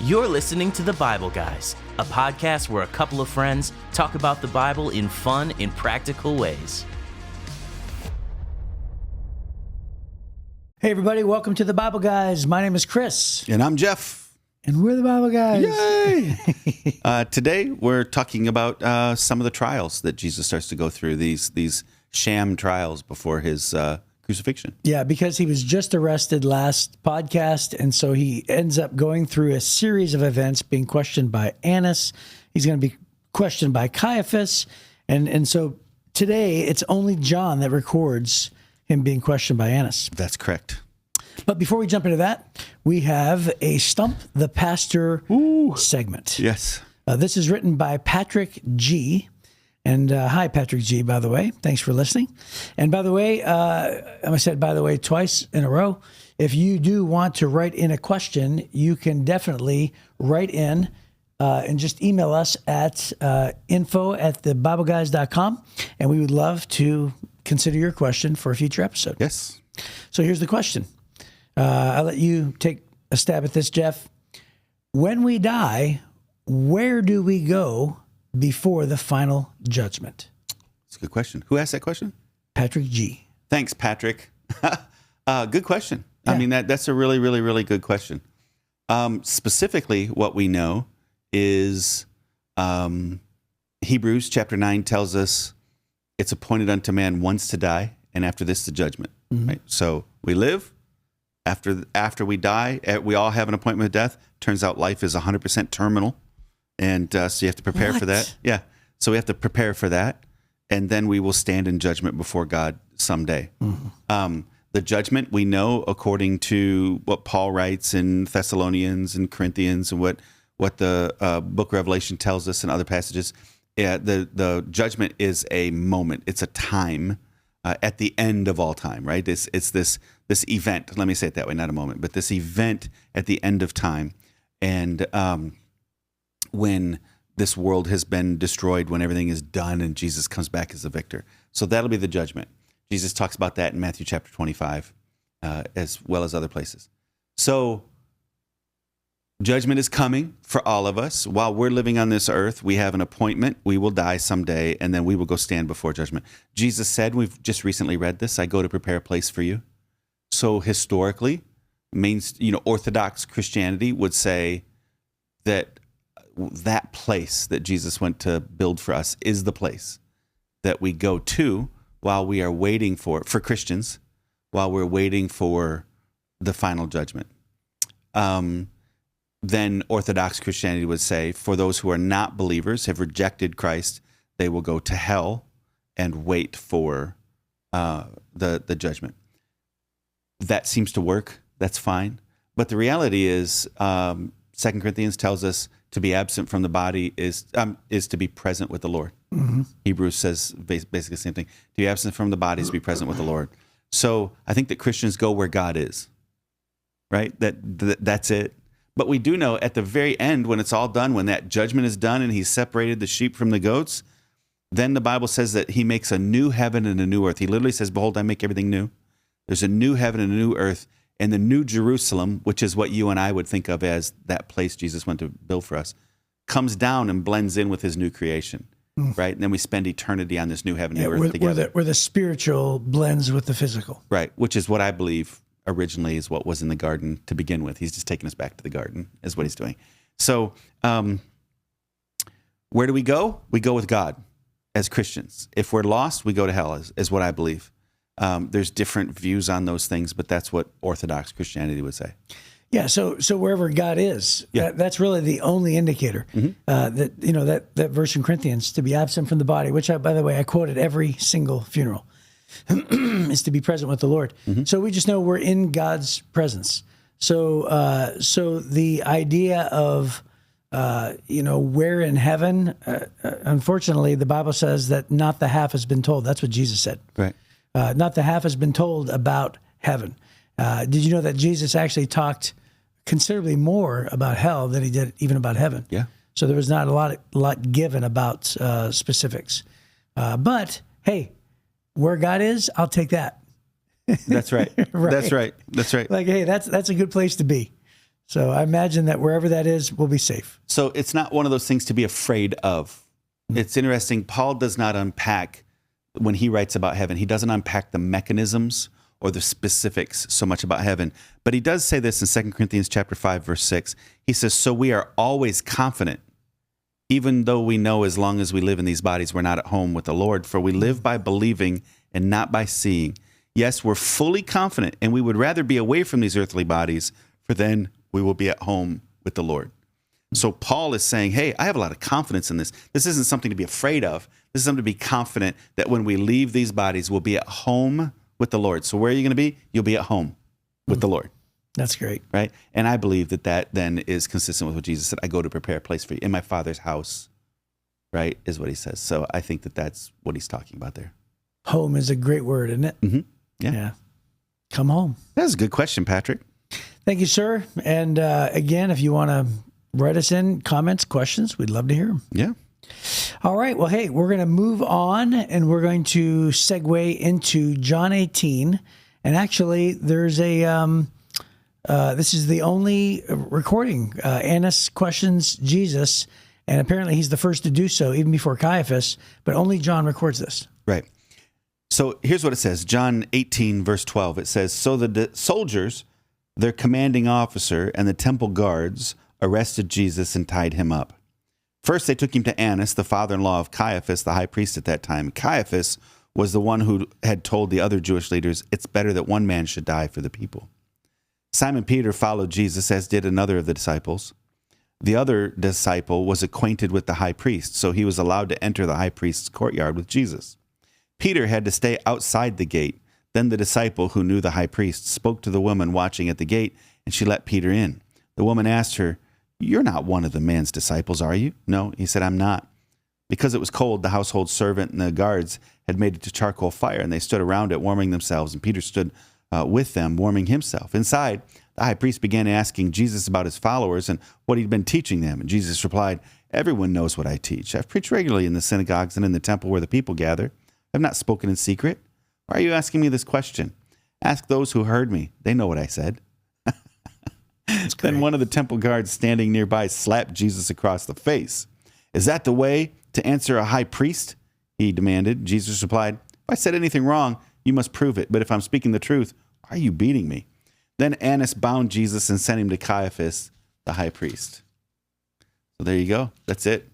You're listening to The Bible Guys, a podcast where a couple of friends talk about the Bible in fun and practical ways. Hey everybody, welcome to The Bible Guys. My name is Chris. And I'm Jeff. And we're The Bible Guys. Yay! Today we're talking about some of the trials that Jesus starts to go through, these sham trials before his crucifixion. Yeah, because he was just arrested last podcast, and so he ends up going through a series of events, being questioned by Annas. He's going to be questioned by Caiaphas, and so today it's only John that records him being questioned by Annas. That's correct. But before we jump into that, we have a Stump the Pastor segment. Yes. This is written by Patrick G. And hi, Patrick G., by the way. Thanks for listening. And by the way, I said by the way twice in a row, if you do want to write in a question, you can definitely write in and just email us at info@thebibleguys.com, and we would love to consider your question for a future episode. Yes. So here's the question. I'll let you take a stab at this, Jeff. When we die, where do we go before the final judgment? That's a good question. Who asked that question? Patrick G. Thanks, Patrick. Good question. Yeah. I mean, that's a really, really, really good question. Specifically, what we know is Hebrews chapter 9 tells us it's appointed unto man once to die, and after this, the judgment. Mm-hmm. Right? So we live. After we die, we all have an appointment with death. Turns out life is 100% terminal. And so you have to prepare for that. Yeah. So we have to prepare for that. And then we will stand in judgment before God someday. Mm-hmm. The judgment we know, according to what Paul writes in Thessalonians and Corinthians and what the book of Revelation tells us in other passages, the judgment is a moment. It's a time at the end of all time, right? It's this event. Let me say it that way, not a moment, but this event at the end of time. And when this world has been destroyed, when everything is done and Jesus comes back as a victor. So that'll be the judgment. Jesus talks about that in Matthew chapter 25, as well as other places. So judgment is coming for all of us. While we're living on this earth, we have an appointment. We will die someday, and then we will go stand before judgment. Jesus said, we've just recently read this, I go to prepare a place for you. So historically, Orthodox Christianity would say that place that Jesus went to build for us is the place that we go to while we are waiting for Christians, while we're waiting for the final judgment. Then Orthodox Christianity would say, for those who are not believers, have rejected Christ, they will go to hell and wait for the judgment. That seems to work. That's fine. But the reality is, 2 Corinthians tells us to be absent from the body is to be present with the Lord. Mm-hmm. Hebrews says basically the same thing. To be absent from the body is to be present with the Lord. So I think that Christians go where God is, right? That's it. But we do know at the very end, when it's all done, when that judgment is done and he's separated the sheep from the goats, then the Bible says that he makes a new heaven and a new earth. He literally says, behold, I make everything new. There's a new heaven and a new earth. And the New Jerusalem, which is what you and I would think of as that place Jesus went to build for us, comes down and blends in with his new creation, right? And then we spend eternity on this new heaven and earth together. Where the spiritual blends with the physical. Right, which is what I believe originally is what was in the garden to begin with. He's just taking us back to the garden is what he's doing. So where do we go? We go with God as Christians. If we're lost, we go to hell is what I believe. There's different views on those things, but that's what Orthodox Christianity would say. Yeah, so wherever God is, that's really the only indicator. Mm-hmm. That verse in Corinthians, to be absent from the body, which by the way I quote at every single funeral, is to be present with the Lord. Mm-hmm. So we just know we're in God's presence. So the idea of where in heaven, unfortunately, the Bible says that not the half has been told. That's what Jesus said. Right. Not the half has been told about heaven. Did you know that Jesus actually talked considerably more about hell than he did even about heaven? Yeah. So there was not a lot given about specifics. But hey, where God is, I'll take that. That's right. Right. That's right. That's right. Like, hey, that's a good place to be. So I imagine that wherever that is, we'll be safe. So it's not one of those things to be afraid of. It's interesting. Paul does not unpack, when he writes about heaven, he doesn't unpack the mechanisms or the specifics so much about heaven. But he does say this in 2 Corinthians chapter 5, verse 6. He says, so we are always confident, even though we know as long as we live in these bodies, we're not at home with the Lord. For we live by believing and not by seeing. Yes, we're fully confident, and we would rather be away from these earthly bodies, for then we will be at home with the Lord. So Paul is saying, hey, I have a lot of confidence in this. This isn't something to be afraid of. This is something to be confident that when we leave these bodies, we'll be at home with the Lord. So where are you going to be? You'll be at home with the Lord. That's great. Right? And I believe that then is consistent with what Jesus said. I go to prepare a place for you in my Father's house, right, is what he says. So I think that's what he's talking about there. Home is a great word, isn't it? Mm-hmm. Yeah. Come home. That's a good question, Patrick. Thank you, sir. And again, if you want to write us in comments, questions, we'd love to hear them. Yeah. All right. Well, hey, we're going to move on and we're going to segue into John 18. And actually, there's this is the only recording. Annas questions Jesus, and apparently he's the first to do so, even before Caiaphas, but only John records this. Right. So here's what it says. John 18, verse 12. It says, so the soldiers, their commanding officer, and the temple guards arrested Jesus and tied him up. First, they took him to Annas, the father-in-law of Caiaphas, the high priest at that time. Caiaphas was the one who had told the other Jewish leaders, it's better that one man should die for the people. Simon Peter followed Jesus, as did another of the disciples. The other disciple was acquainted with the high priest, so he was allowed to enter the high priest's courtyard with Jesus. Peter had to stay outside the gate. Then the disciple who knew the high priest spoke to the woman watching at the gate, and she let Peter in. The woman asked her, you're not one of the man's disciples, are you? No, he said, I'm not. Because it was cold, the household servant and the guards had made it a charcoal fire, and they stood around it warming themselves, and Peter stood with them, warming himself. Inside, the high priest began asking Jesus about his followers and what he'd been teaching them. And Jesus replied, everyone knows what I teach. I've preached regularly in the synagogues and in the temple where the people gather. I've not spoken in secret. Why are you asking me this question? Ask those who heard me. They know what I said. Then one of the temple guards standing nearby slapped Jesus across the face. Is that the way to answer a high priest? He demanded. Jesus replied, if I said anything wrong, you must prove it. But if I'm speaking the truth, why are you beating me? Then Annas bound Jesus and sent him to Caiaphas, the high priest. So there you go. That's it.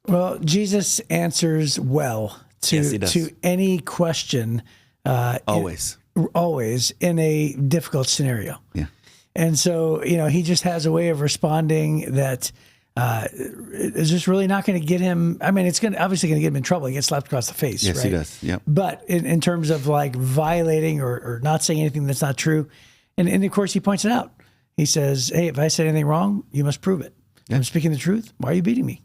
Well, Jesus answers well to any question. Always in a difficult scenario. Yeah. And so, he just has a way of responding that is just really not going to get him. I mean, it's obviously going to get him in trouble. He gets slapped across the face. Yes, right? he does. Yep. But in terms of like violating or not saying anything that's not true. And of course, he points it out. He says, hey, if I said anything wrong, you must prove it. Yeah. I'm speaking the truth. Why are you beating me?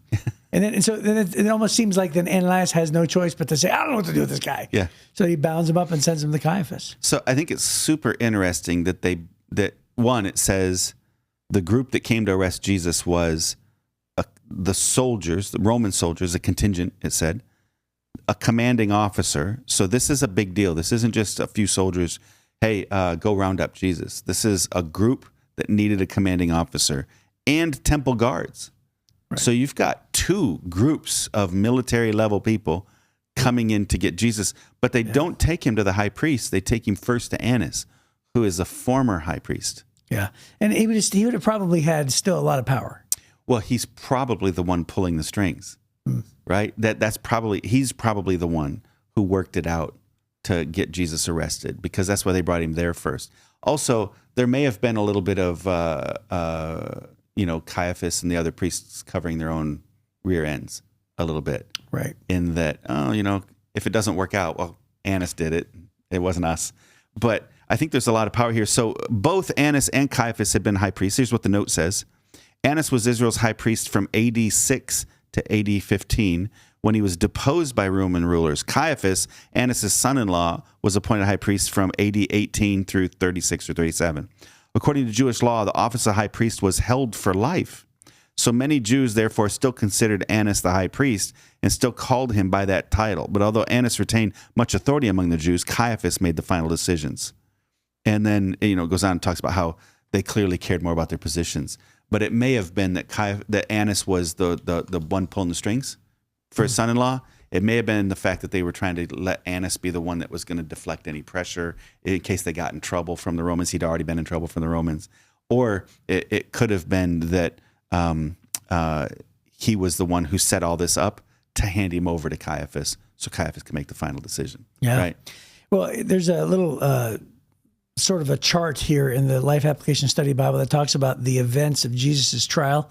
And so it almost seems like then Ananias has no choice but to say, I don't know what to do with this guy. Yeah. So he bounds him up and sends him to Caiaphas. So I think it's super interesting that it says the group that came to arrest Jesus was the soldiers, the Roman soldiers, a contingent, it said, a commanding officer. So this is a big deal. This isn't just a few soldiers, hey, go round up Jesus. This is a group that needed a commanding officer and temple guards. Right. So you've got two groups of military level people coming in to get Jesus, but they don't take him to the high priest. They take him first to Annas, who is a former high priest. Yeah. And he would have probably had still a lot of power. Well, he's probably the one pulling the strings, right? He's probably the one who worked it out to get Jesus arrested, because that's why they brought him there first. Also, there may have been a little bit of, Caiaphas and the other priests covering their own rear ends a little bit. Right. In that, if it doesn't work out, well, Annas did it. It wasn't us. But I think there's a lot of power here. So both Annas and Caiaphas had been high priests. Here's what the note says. Annas was Israel's high priest from AD 6 to AD 15 when he was deposed by Roman rulers. Caiaphas, Annas' son-in-law, was appointed high priest from AD 18 through 36 or 37. According to Jewish law, the office of high priest was held for life. So many Jews, therefore, still considered Annas the high priest and still called him by that title. But although Annas retained much authority among the Jews, Caiaphas made the final decisions. And then, it goes on and talks about how they clearly cared more about their positions. But it may have been that Annas was the one pulling the strings for his son-in-law. It may have been the fact that they were trying to let Annas be the one that was going to deflect any pressure in case they got in trouble from the Romans. He'd already been in trouble from the Romans. Or it could have been that he was the one who set all this up to hand him over to Caiaphas so Caiaphas could make the final decision. Yeah. Right? Well, there's a little sort of a chart here in the Life Application Study Bible that talks about the events of Jesus' trial.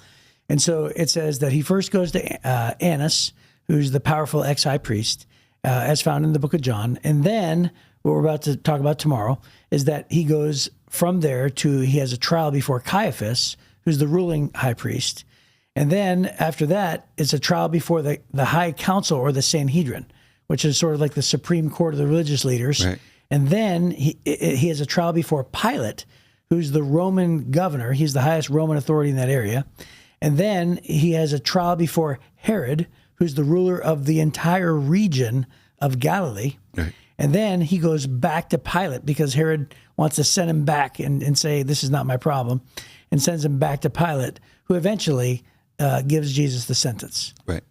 And so it says that he first goes to Annas, who's the powerful ex-high priest, as found in the book of John. And then what we're about to talk about tomorrow is that he goes from there to, he has a trial before Caiaphas, who's the ruling high priest. And then after that, it's a trial before the high council or the Sanhedrin, which is sort of like the supreme court of the religious leaders. Right. And then he has a trial before Pilate, who's the Roman governor. He's the highest Roman authority in that area. And then he has a trial before Herod, who's the ruler of the entire region of Galilee. Right. And then he goes back to Pilate because Herod wants to send him back and say, this is not my problem, and sends him back to Pilate, who eventually gives Jesus the sentence. Right.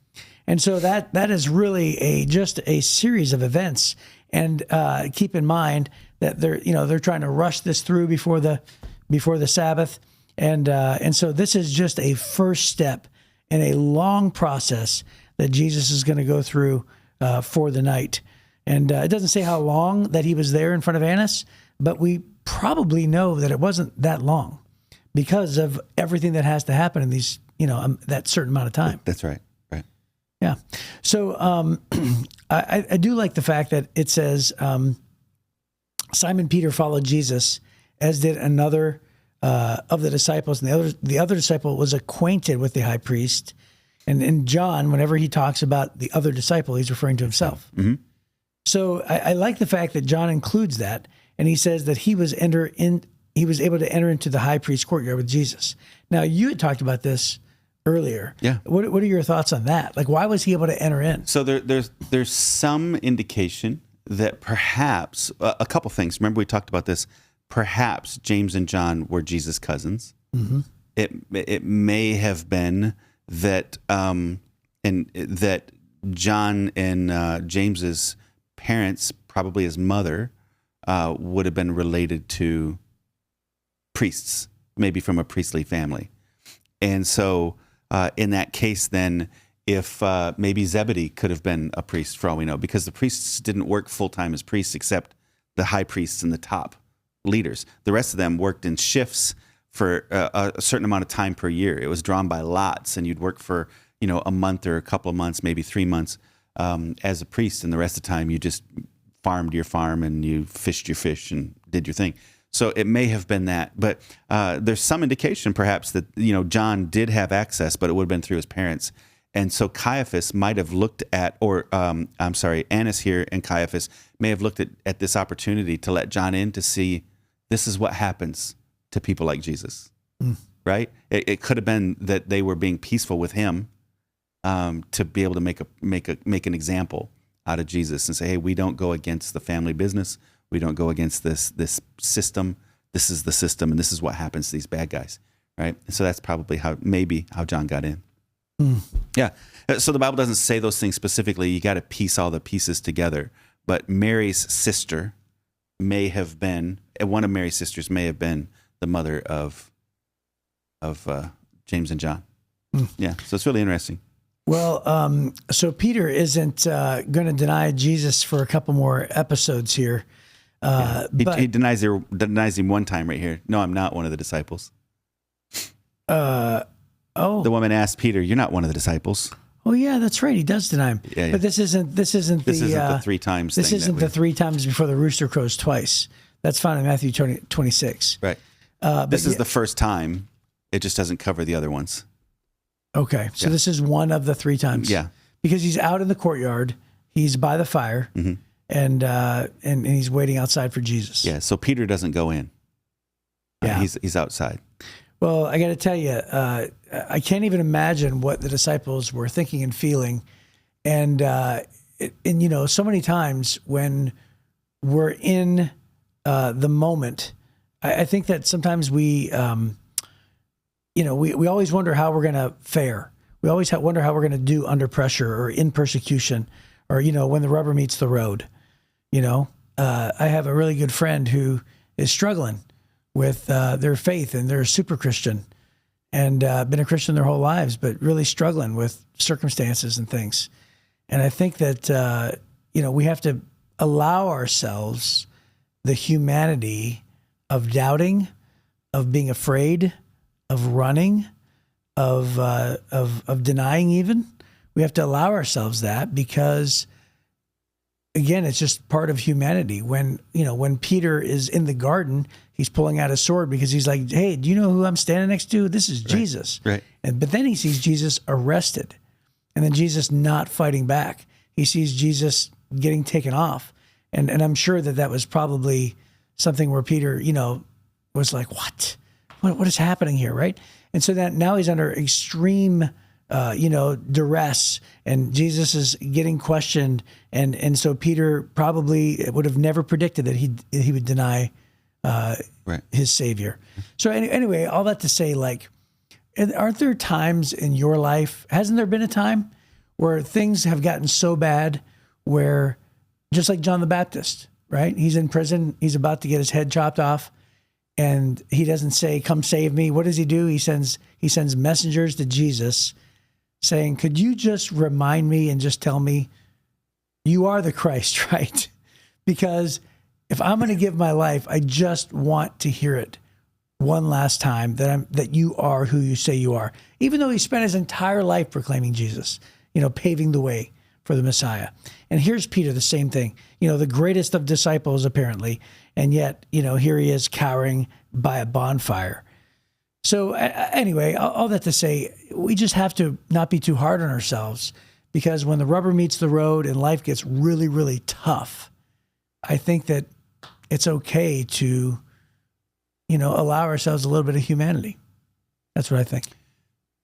And so that is really just a series of events. And keep in mind that they're trying to rush this through before the Sabbath. And so this is just a first step in a long process that Jesus is going to go through for the night. And it doesn't say how long that he was there in front of Annas, but we probably know that it wasn't that long because of everything that has to happen in these, that certain amount of time. That's right. Right. Yeah. So I do like the fact that it says Simon Peter followed Jesus, as did another of the disciples, and the other disciple was acquainted with the high priest. And in John, whenever he talks about the other disciple, he's referring to himself. Mm-hmm. So I like the fact that John includes that, and he says that he was able to enter into the high priest's courtyard with Jesus. Now, you had talked about this earlier. Yeah. What are your thoughts on that? Like, why was he able to enter in? So there's some indication that perhaps a couple things. Remember we talked about this. Perhaps James and John were Jesus' cousins. Mm-hmm. It may have been that that John and James's parents, probably his mother, would have been related to priests, maybe from a priestly family. And so in that case, then, if maybe Zebedee could have been a priest for all we know, because the priests didn't work full-time as priests except the high priests and the top leaders. The rest of them worked in shifts for a certain amount of time per year. It was drawn by lots, and you'd work for a month or a couple of months, maybe 3 months as a priest, and the rest of the time you just farmed your farm and you fished your fish and did your thing. So it may have been that, but there's some indication perhaps that John did have access, but it would have been through his parents. And so Caiaphas might have looked at, Annas here and Caiaphas may have looked at this opportunity to let John in to see this is what happens to people like Jesus, right? It could have been that they were being peaceful with him to be able to make an example out of Jesus and say, hey, we don't go against the family business. We don't go against this system. This is the system, and this is what happens to these bad guys, right? And so that's probably how John got in. Yeah. So the Bible doesn't say those things specifically. You got to piece all the pieces together. But Mary's sister may have been, one of Mary's sisters may have been the mother of James and John. Yeah. So it's really interesting. Well, so Peter isn't going to deny Jesus for a couple more episodes here. He denies him one time right here. No, I'm not one of the disciples. The woman asked Peter, "You're not one of the disciples." Oh yeah, that's right. He does deny him. Yeah. But this isn't the 3 times. This isn't the 3 times before the rooster crows twice. That's found in Matthew 26. Right. This is the first time. It just doesn't cover the other ones. Okay, so this is one of the 3 times. Yeah. Because he's out in the courtyard, he's by the fire, and he's waiting outside for Jesus. Yeah. So Peter doesn't go in. Yeah. He's outside. Well, I got to tell you, I can't even imagine what the disciples were thinking and feeling, and so many times when we're in the moment, I think that sometimes we always wonder how we're going to fare. We always wonder how we're going to do under pressure or in persecution or, when the rubber meets the road. I have a really good friend who is struggling with their faith, and they're a super Christian and been a Christian their whole lives, but really struggling with circumstances and things. And I think that, we have to allow ourselves the humanity of doubting, of being afraid, of running, of denying even. We have to allow ourselves that because, again, it's just part of humanity. When Peter is in the garden, he's pulling out a sword because he's like, hey, do you know who I'm standing next to? This is Jesus. Right. But then he sees Jesus arrested and then Jesus not fighting back. He sees Jesus getting taken off. And I'm sure that was probably something where Peter, was like, what is happening here, right? And so that now he's under extreme, duress, and Jesus is getting questioned, and so Peter probably would have never predicted that he would deny his Savior. So anyway, all that to say, like, aren't there times in your life? Hasn't there been a time where things have gotten so bad where, just like John the Baptist, right? He's in prison. He's about to get his head chopped off. And he doesn't say, come save me. What does he do? He sends messengers to Jesus saying, could you just remind me and just tell me you are the Christ, right? Because if I'm going to give my life, I just want to hear it one last time that you are who you say you are. Even though he spent his entire life proclaiming Jesus, paving the way for the Messiah. And here's Peter, the same thing, the greatest of disciples apparently. And yet, here he is cowering by a bonfire. So anyway, all that to say, we just have to not be too hard on ourselves, because when the rubber meets the road and life gets really, really tough, I think that it's okay to, allow ourselves a little bit of humanity. That's what I think.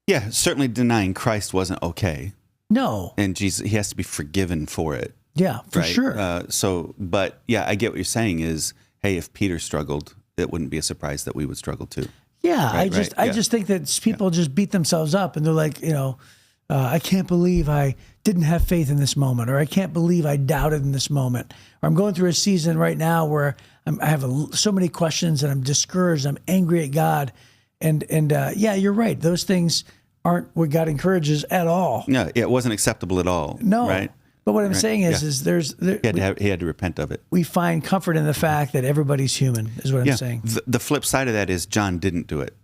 Yeah, certainly denying Christ wasn't okay. No. And Jesus, he has to be forgiven for it. Yeah, for right? sure. But yeah, I get what you're saying is, hey, if Peter struggled, it wouldn't be a surprise that we would struggle too. Yeah, Right, I just think that people just beat themselves up and they're like, I can't believe I didn't have faith in this moment, or I can't believe I doubted in this moment, or I'm going through a season right now where I have so many questions and I'm discouraged, I'm angry at God, and yeah, you're right. Those things aren't what God encourages at all. No, it wasn't acceptable at all. No, right. But what I'm saying is, he had to repent of it. We find comfort in the fact that everybody's human, is what I'm saying. The flip side of that is John didn't do it.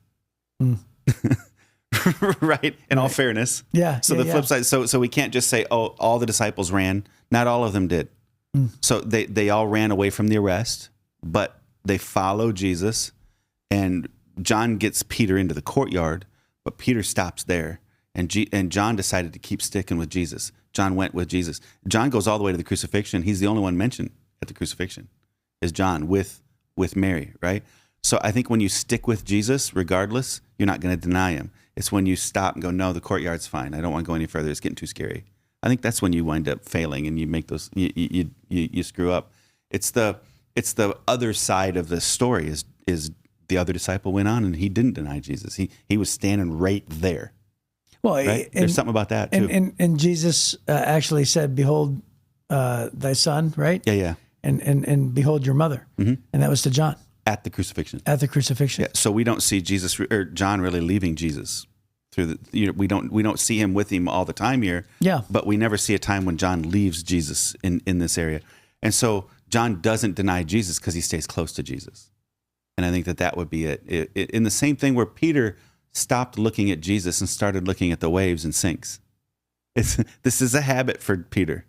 Right. In all fairness. Yeah. So the flip side. So we can't just say, oh, all the disciples ran. Not all of them did. So they all ran away from the arrest, but they followed Jesus, and John gets Peter into the courtyard, but Peter stops there, and John decided to keep sticking with Jesus. John went with Jesus. John goes all the way to the crucifixion. He's the only one mentioned at the crucifixion, is John with Mary, right? So I think when you stick with Jesus, regardless, you're not going to deny him. It's when you stop and go, no, the courtyard's fine. I don't want to go any further. It's getting too scary. I think that's when you wind up failing and you make those, you screw up. It's the other side of the story is the other disciple went on and he didn't deny Jesus. He was standing right there. Well, right? There's something about that too. And Jesus actually said, "Behold, thy son," right? Yeah. And behold your mother, and that was to John at the crucifixion. At the crucifixion. Yeah. So we don't see Jesus or John really leaving Jesus through the. We don't see him with him all the time here. Yeah. But we never see a time when John leaves Jesus in this area, and so John doesn't deny Jesus because he stays close to Jesus, and I think that would be it. In the same thing where Peter stopped looking at Jesus and started looking at the waves and sinks. This is a habit for Peter,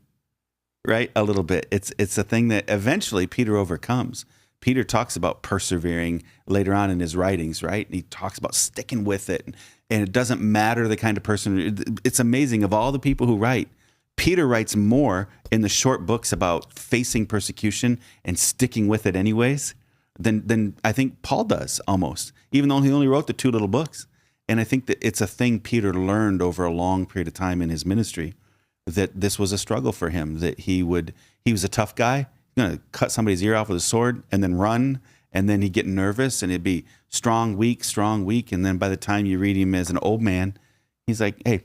right? A little bit. It's a thing that eventually Peter overcomes. Peter talks about persevering later on in his writings, right? And he talks about sticking with it. And it doesn't matter the kind of person. It's amazing. Of all the people who write, Peter writes more in the short books about facing persecution and sticking with it anyways than I think Paul does almost, even though he only wrote the 2 little books. And I think that it's a thing Peter learned over a long period of time in his ministry, that this was a struggle for him, that he was a tough guy, going to cut somebody's ear off with a sword and then run And then he'd get nervous and it'd be strong, weak, strong, weak. And then by the time you read him as an old man, he's like, hey,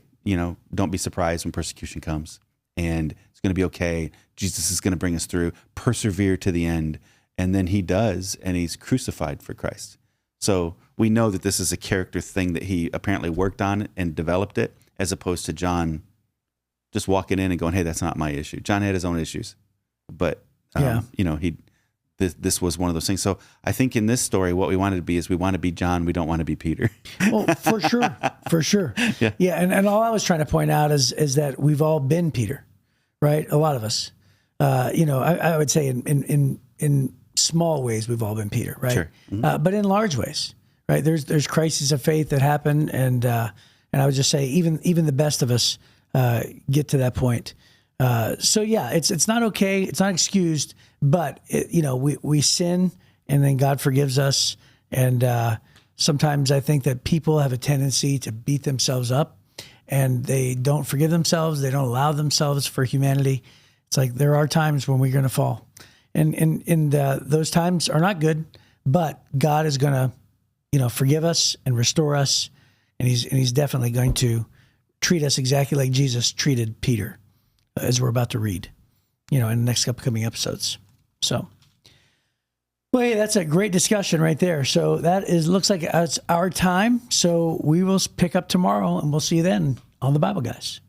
don't be surprised when persecution comes, and it's going to be okay. Jesus is going to bring us through. Persevere to the end. And then he does, and he's crucified for Christ. So we know that this is a character thing that he apparently worked on and developed it, as opposed to John just walking in and going, hey, that's not my issue. John had his own issues, but this was one of those things. So I think in this story, what we wanted to be is we want to be John. We don't want to be Peter. Well, for sure. Yeah. And all I was trying to point out is that we've all been Peter, right? A lot of us, I would say in small ways, we've all been Peter, right? Sure. Mm-hmm. But in large ways, right? There's crises of faith that happen. And I would just say, even the best of us get to that point. So yeah, it's not okay. It's not excused, but we sin, and then God forgives us. And sometimes I think that people have a tendency to beat themselves up, and they don't forgive themselves. They don't allow themselves for humanity. It's like there are times when we're going to fall, and those times are not good. But God is going to, forgive us and restore us, and He's definitely going to treat us exactly like Jesus treated Peter, as we're about to read, in the next upcoming episodes. So, well, hey, that's a great discussion right there. So looks like it's our time. So we will pick up tomorrow, and we'll see you then on the Bible Guys.